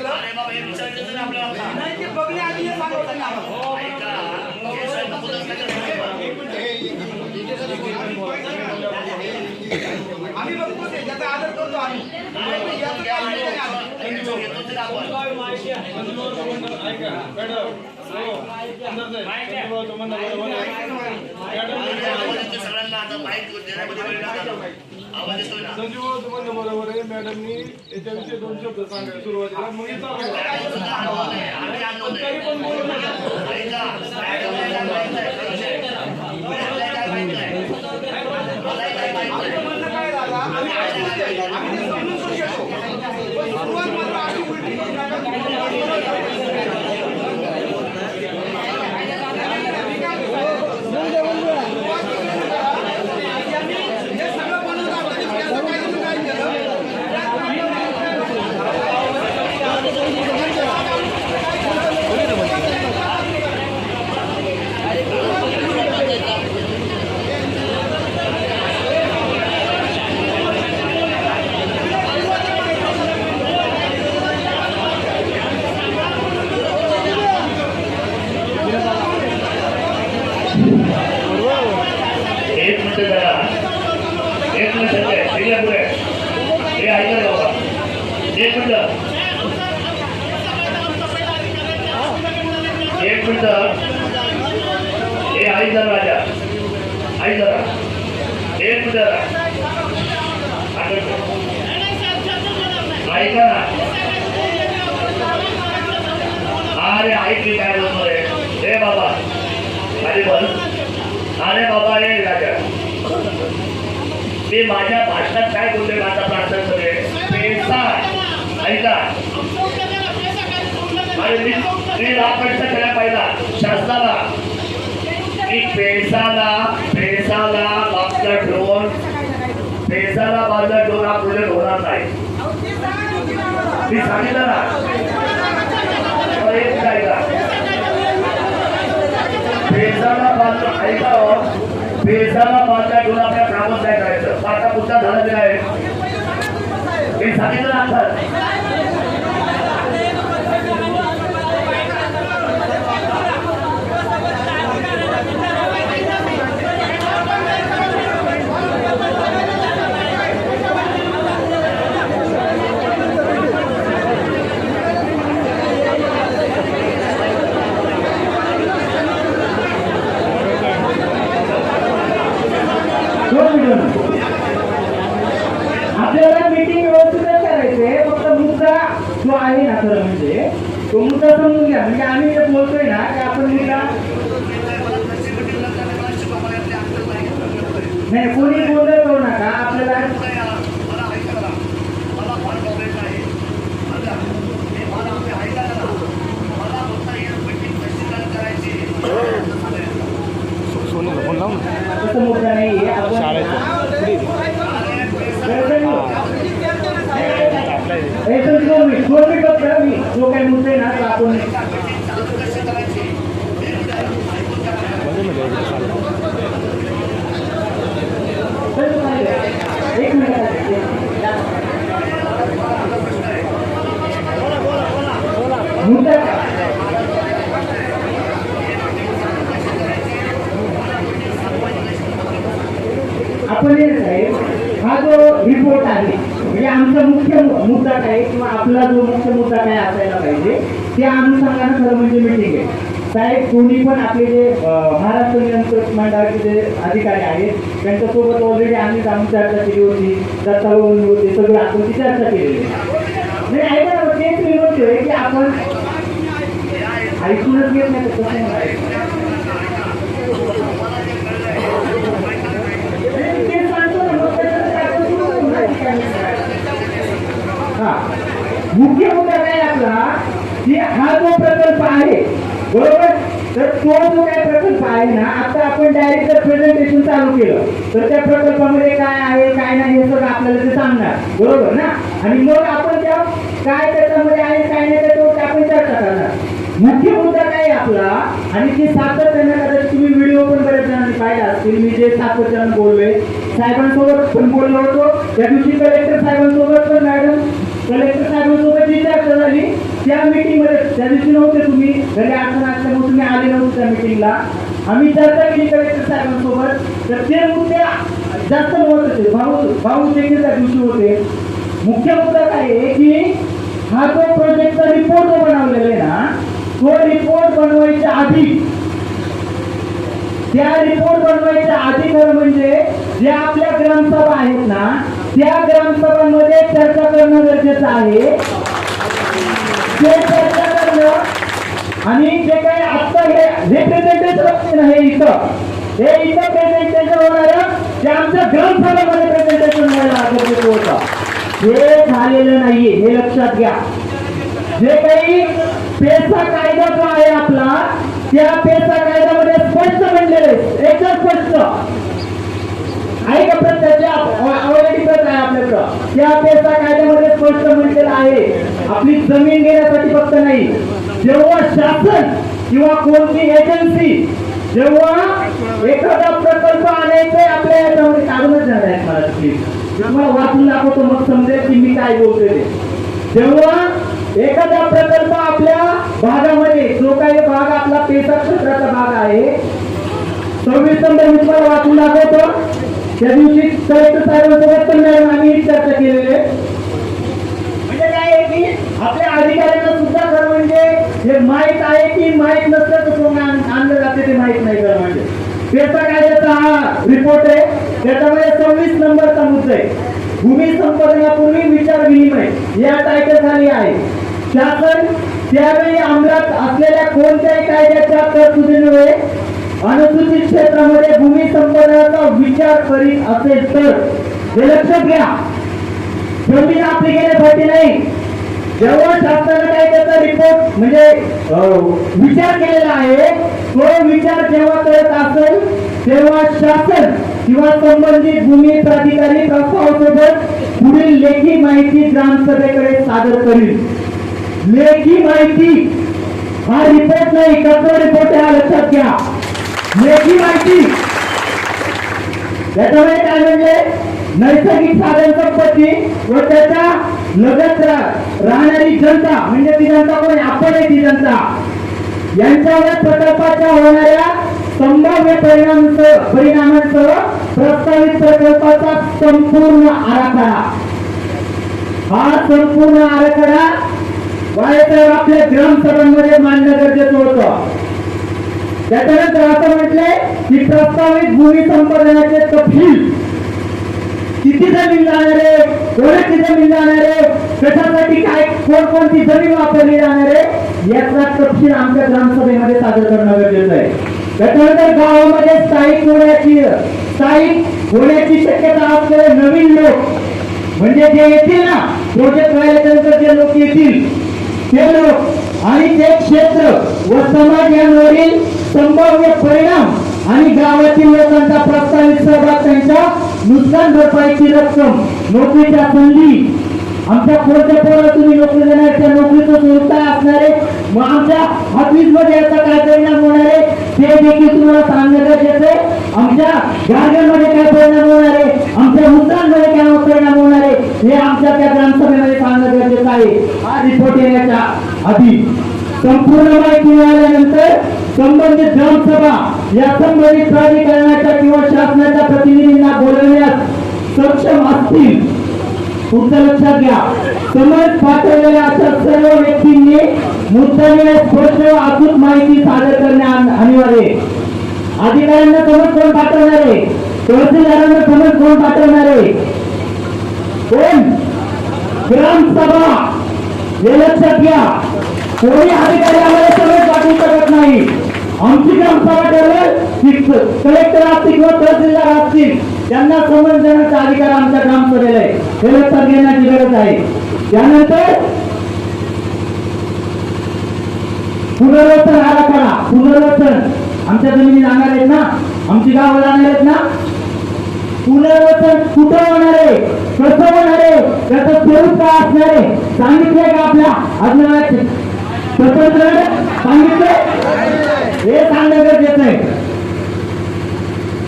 केलं? अरे बाबा हे विचारायचं ना आपल्याला. नाही ते बघण्याआधी हे सांगायचं ना आम्हाला. ऐका, हे साहेब नकोच काय करणार. आम्ही बघतो ते त्याचा आदर करतो आम्ही. याचं काय माहिती नाही आम्हाला. येतो ते आपण. आवाज येतो सगळ्यांना आता माहित देण्यामध्ये वेळ लागला. आवाज येतोय ना. संजीव तुम्हाला बरोबर आहे. मॅडमनी याच्याविषयी 2 शब्द सांगा सुरुवातीला. मग इथं आम्ही आणलो नाही. ऐका, मॅडमला काय माहित नाही. मॅडमला काय माहित नाही. मला काय माहित नाही. आमचं म्हणणं काय दादा, आम्ही ऐकून घ्या. आम्ही ते समजून पण घेतो. पण सुरुवात मात्र अशी उलटी करून नका. हे सगळं बनवून आपण त्याचं काही तुम्ही काय केलं? एक मिनिट जरा. एक मिनिट संजय पहिल्या पुढे हे ऐका रे बाबा. एक मिनिट. एक मिनिट. हे आई जरा राजा. आई जरा. एक मिनिट जरा. ऐका ना. अरे ऐक मी काय बोलतो रे. हे बाबा खाली बोल. अरे बाबा रे राजा, मी माझ्या भाषणात काय बोलले माझा प्रार्थना मध्ये पैसा. ऐका, अरे मी रापडचा केला पाहिला शासनाला की पैसाला बाबचा ड्रोन पैसाला बाबचा ड्रोन हा प्रोजेक्ट होणार नाही. मी सांगितलं ना. एक ऐका, पेसाला बाजूला ऐका हो. पेसाला बाजूला घेऊन आपल्या कामच नाही करायचं. आता पुढचा झालेला आहे. मी सांगितलं ना आता. आपल्याला मीटिंग व्यवस्थित करायचंय. फक्त मुद्दा जो आहे ना खरं म्हणजे तो मुद्दा समजून घ्या. म्हणजे आम्ही जे बोलतोय ना की आपण मुद्दा नाही कोणी गोंधळ करू नका. आपल्याला तसं मुद्दा नाही आपण जो काही मुद्दे ना आपण एक मिनिट मुद्दा आपण साहेब हा जो रिपोर्ट आहे म्हणजे आमचा मुख्य मुद्दा काय किंवा आपला जो मुख्य मुद्दा काय असायला पाहिजे त्या अनुषंगाने खरं म्हणजे मीटिंग आहे. साहेब कोणी पण आपले जे महाराष्ट्र नियंत्रक मंडळाचे जे अधिकारी आहेत त्यांच्यासोबत ऑलरेडी आम्ही जाऊन चर्चा केली होती. दत्तावरून होते सगळं आपण ती चर्चा केलेली नाही. ऐका ना तेच मी म्हणतोय की आपण ऐकूनच घेत नाही तर कसं मुख्य मुद्दा काय आपला की हा जो प्रकल्प आहे बरोबर. तर तो जो काय प्रकल्प आहे ना आता आपण डायरेक्ट जर प्रेझेंटेशन चालू केलं तर त्या प्रकल्पामध्ये काय आहे काय नाही हे सगळं आपल्याला ते सांगणार बरोबर ना. आणि मग आपण त्या काय त्याच्यामध्ये आहे काय नाही त्याच्यावर आपण चर्चा करणार. मुख्य मुद्दा काय आपला आणि ते सातत्याने कदाचित तुम्ही व्हिडिओ पण बरेच जणांनी पाहिला असतील. मी जे सातत्याने बोललोय साहेबांसोबत पण बोललो होतो त्या दिवशी. कलेक्टर साहेबांसोबत पण मॅडम कलेक्टर साहेबांसोबत जी चर्चा झाली त्या मीटिंग मध्ये त्या दिवशी नव्हते तुम्ही, घरी अडचण असल्यामुळे तुम्ही आले नव्हते त्या मीटिंगला. आम्ही चर्चा केली कलेक्टर साहेबांसोबत, तर ते मुद्दे जास्त महत्वाचे भाऊ देखील त्या दिवशी होते. मुख्य मुद्दा काय आहे की हा जो प्रोजेक्टचा रिपोर्ट जो बनवलेला आहे ना, तो रिपोर्ट बनवायच्या आधी, त्या रिपोर्ट बनवायच्या आधी खरं म्हणजे जे आपल्या ग्रामसभा आहेत ना, त्या ग्रामसभांमध्ये चर्चा करणं गरजेचं आहे. ते चर्चा करणं आणि जे काही आता हे रिप्रेझेंटेशन आहे इथं, हे इथं प्रेझेंटेशन होणार, ते आमच्या ग्रामसभेमध्ये प्रेझेंटेशन व्हायला गरजेचं होतं. हे झालेलं नाहीये, हे लक्षात घ्या. जे काही पेसा कायदा जो आहे आपला, त्या पेसा कायद्यामध्ये स्पष्ट म्हणलेलं आहे, एकदम स्पष्ट आहे का, प्रत्यक्ष ऑलरेडी प्रत आहे आपल्याकडं. त्या पेसा कायद्यामध्ये स्पष्ट म्हटलेलं आहे, आपली जमीन घेण्यासाठी फक्त नाही, जेव्हा शासन किंवा कोणती एजन्सी जेव्हा एखादा प्रकल्प आणायचा आपल्या याच्यामध्ये काढूनच जाणार आहे. मला तुम्हाला वाचून दाखवतो, मग समजेल की मी काय बोलतोय ते. जेव्हा एखादा प्रकल्प आपल्या भागामध्ये, जो काही भाग आपला पेसा क्षेत्राचा भाग आहे, 26 नंबर मी तुम्हाला वाचून दाखवतो. त्या दिवशी कलेक्टर साहेबांसोबत पण आम्ही चर्चा केलेली आहे. म्हणजे काय आहे की आपल्या अधिकाऱ्यांना सुद्धा खरं म्हणजे हे माहित आहे की माहित नसलं तर कोण आणलं जाते ते माहित नाही. खरं म्हणजे पेसा कायद्याचा हा रिपोर्ट आहे, त्याच्यामध्ये 26 नंबरचा मुद्दा आहे, भूमी संपादनापूर्वी विचार विनिमय या टायटल खाली आहे. शासन त्यावेळी अंमलात असलेल्या कोणत्याही कायद्याच्या तरतुदीमुळे अनुसूचित क्षेत्रामध्ये भूमी संपादनाचा विचार करीत असेल तर, हे लक्षात घ्या, जमीन आपली घेण्यासाठी नाही. जेव्हा शासनाने काय त्याचा रिपोर्ट म्हणजे विचार केलेला आहे, तो विचार जेव्हा करत असेल तेव्हा शासन किंवा संबंधित भूमी प्राधिकारी प्रस्तावासोबत पुढील लेखी माहिती ग्रामसभेकडे सादर करील. लेखी माहिती हा रिपोर्ट नाही, कसला रिपोर्ट आहे हा लक्षात घ्या. लेखी माहिती त्याच्यामध्ये काय म्हणजे नैसर्गिक साधन संपत्ती व त्याच्या लगत राहणारी जनता, म्हणजे ती जनता कोण, आपण आहे ती जनता, यांच्यावर प्रकल्पाच्या होणाऱ्या संभाव्य परिणामांसह प्रस्तावित प्रकल्पाचा संपूर्ण आराखडा, हा संपूर्ण आराखडा वायकर आपल्या ग्रामसभांमध्ये मांडणं गरजेचं होतं. त्याच्यानंतर असं म्हटलंय की प्रस्तावित भूमी संपादनाचे तपशील, किती जमीन जाणार आहे, कोणाची जमीन जाणार आहे, कशासाठी काय, कोणकोणती जमीन वापरली जाणार आहे, याचा तपशील आमच्या ग्रामसभेमध्ये सादर करणं गरजेचं आहे. त्याच्यानंतर गावामध्ये स्थायिक होण्याची शक्यता असलेले नवीन लोक, म्हणजे जे येतील ना प्रोजेक्ट राहिल्यानंतर जे लोक येतील ते लोक आणि ते क्षेत्र व समाज यांवरील संभाव्य परिणाम आणि गावातील लोकांचा प्रस्तावित सहभाग, त्यांच्या नुकसान भरपाईची रक्कम, नोकरीच्या संधी, आमच्या कोणत्या पोराला तुम्ही नोकरी देणार, त्या नोकरीचं स्वरूप काय असणार आहे, मग आमच्या ऑफिसमध्ये याचा काय परिणाम होणार आहे ते देखील तुम्हाला सांगणं गरजेचं आहे. आमच्या गार्डनमध्ये काय परिणाम होणार आहे, आमच्या मुद्दांमध्ये काय परिणाम होणार आहे, हे आमच्या त्या ग्रामसभेमध्ये सांगणं गरजेचं आहे. हा रिपोर्ट येण्याच्या आधी संपूर्ण माहिती मिळाल्यानंतर संबंधित ग्रामसभा या संबंधित प्राधिकरणाच्या किंवा शासनाच्या प्रतिनिधींना बोलवण्यास सक्षम असतील. तुमचं लक्षात घ्या, समज पाठवलेल्या अशा सर्व व्यक्तींनी मुद्दाने स्पष्ट अचूक माहिती सादर करणे अनिवार्य आहे. अधिकाऱ्यांना समज कोण पाठवणार आहे, तहसीलदारांना समज कोण पाठवणार आहे, कोण, ग्रामसभा. हे लक्षात घ्या, कोणी अधिकारी आम्हाला समज पाठवू शकत नाही. आमची ग्रामसभा ठरवेल की कलेक्टर असतील किंवा तहसीलदार असतील, त्यांना समज देण्याचा अधिकार आमच्या ग्रामसभेला आहे. हे लक्षात घेण्याची गरज आहे. त्यानंतर पुनर्वसन आराखडा, पुनर्वसन आमच्या जमिनी जाणार आहेत ना, आमची गावं जाणार आहेत ना, पुनर्वसन कुठं होणार आहे, कसं होणार आहे, त्याचं स्वरूप काय असणार आहे सांगितलंय का आपल्या अजून स्वतंत्र सांगितलंय, हे सांगणं गरजेचं आहे.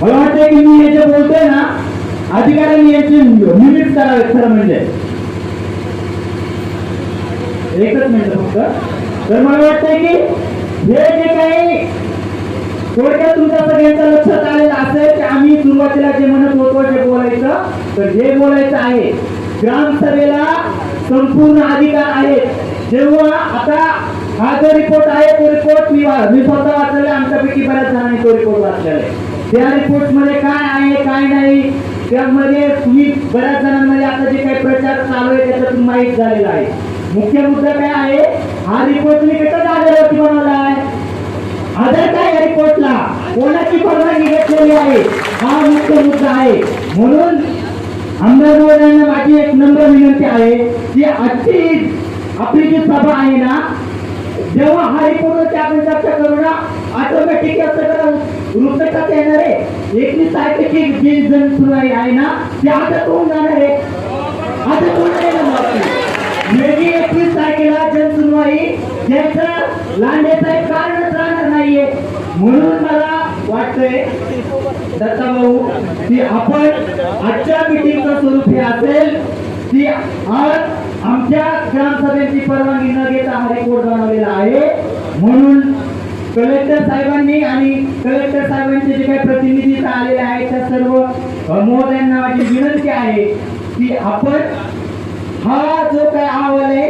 मला वाटतं की मी हे जे बोलतोय ना, अधिकाऱ्यांनी याची लिमिट करावे खरं म्हणजे. एकच मिनिट फक्त. तर मला वाटतंय की हे जे काही थोडक्यात तुमच्या सगळ्यांच्या लक्षात आलेलं असेल की आम्ही सुरुवातीला जे म्हणत होतो जे बोलायचं, तर जे बोलायचं आहे ग्रामसभेला संपूर्ण अधिकार आहेत. जेव्हा आता हा जो रिपोर्ट आहे तो रिपोर्ट मी स्वतः वाचलेला, आमच्यापैकी बऱ्याच जणांनी तो रिपोर्ट वाचलेला आहे. त्या रिपोर्ट मध्ये काय आहे काय नाही त्यामध्ये तुम्ही बऱ्याच जणांमध्ये आता जे काही प्रचार चालू आहे त्याच्यातून माहीत झालेला आहे. मुख्य मुद्दा काय आहे, हा रिपोर्ट तुम्ही कशाच्या आधारावरती बनवला आहे, आधार काय या रिपोर्टला, कोणाची परवानगी घेतलेली आहे, हा मुख्य मुद्दा आहे. म्हणून आमदार महोदयांना माझी एक नम्र विनंती आहे की आजची आपली जी सभा आहे ना, जेव्हा हा रिपोर्टवरती आपण चर्चा करू ना, ऑटोमॅटिक रुपयात येणार आहे. 21 तारखेची जी जनसुनवाई आहे ना ती आता होऊन जाणार आहे, आता होणार आहे ना. 21 तारखेला जनसुनवाई ज्याचं लांडेचं कारणच राहणार नाहीये. म्हणून मला वाटतंय दत्ता भाऊ की आपण आजच्या मिटिंगचं स्वरूप हे असेल की आज आमच्या ग्रामसभेची परवानगी न घेता हा रिपोर्ट बनवलेला आहे. म्हणून कलेक्टर साहेबांनी आणि कलेक्टर साहेबांचे जे काही प्रतिनिधी आलेले आहेत त्या सर्व महोदयांना माझी विनंती आहे की आपण हा जो काही अहवाल आहे,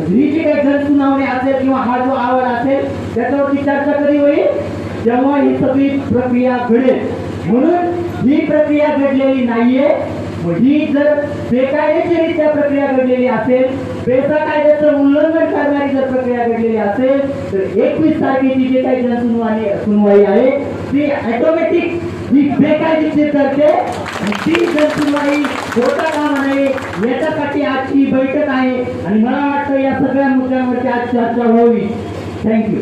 ही जी काही जनसुनावणी असेल किंवा हा जो अहवाल असेल त्याच्यावरती चर्चा कधी होईल, जेव्हा ही सगळी प्रक्रिया घडेल. म्हणून ही प्रक्रिया घडलेली नाहीये. ही जर बेकायदेशीरित्या प्रक्रिया घडलेली असेल, पेसा कायद्याचं उल्लंघन करणारी जर प्रक्रिया घडलेली असेल तर 21 तारखेची जी काही सुनवाई आहे ती ऑटोमॅटिक ही बेकायदेशीर करते. ती जनसुनवाई होता कामा नये याच्यासाठी आजची बैठक आहे आणि मला वाटतं या सगळ्या मुद्द्यांवरती आज चर्चा व्हावी. थँक्यू.